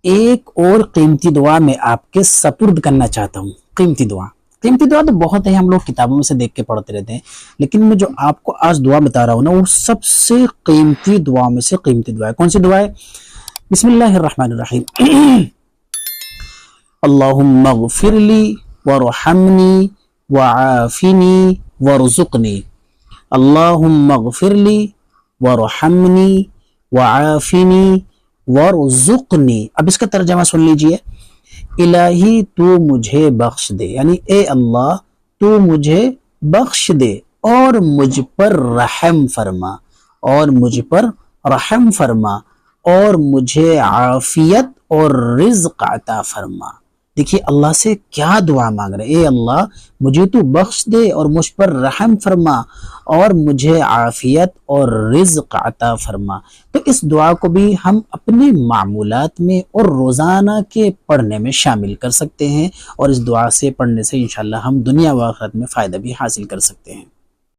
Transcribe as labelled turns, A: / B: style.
A: ایک اور قیمتی دعا میں آپ کے سپرد کرنا چاہتا ہوں. قیمتی دعا تو بہت ہے، ہم لوگ کتابوں میں سے دیکھ کے پڑھتے رہتے ہیں، لیکن میں جو آپ کو آج دعا بتا رہا ہوں نا، وہ سب سے قیمتی دعا میں سے قیمتی دعا ہے. کون سی دعا ہے؟ بسم اللہ الرحمن الرحیم. اللہم اغفر لی ورحمنی وعافنی ورزقنی. اللہم اغفر لی ورحمنی وعافنی ورزقنی. اب اس کا ترجمہ سن لیجئے. الہی تو مجھے بخش دے، یعنی اے اللہ تو مجھے بخش دے اور مجھ پر رحم فرما، اور مجھ پر رحم فرما، اور مجھے عافیت اور رزق عطا فرما. دیکھیے اللہ سے کیا دعا مانگ رہے، اے اللہ مجھے تو بخش دے اور مجھ پر رحم فرما اور مجھے عافیت اور رزق عطا فرما. تو اس دعا کو بھی ہم اپنے معمولات میں اور روزانہ کے پڑھنے میں شامل کر سکتے ہیں، اور اس دعا سے پڑھنے سے انشاءاللہ ہم دنیا و آخرت میں فائدہ بھی حاصل کر سکتے ہیں.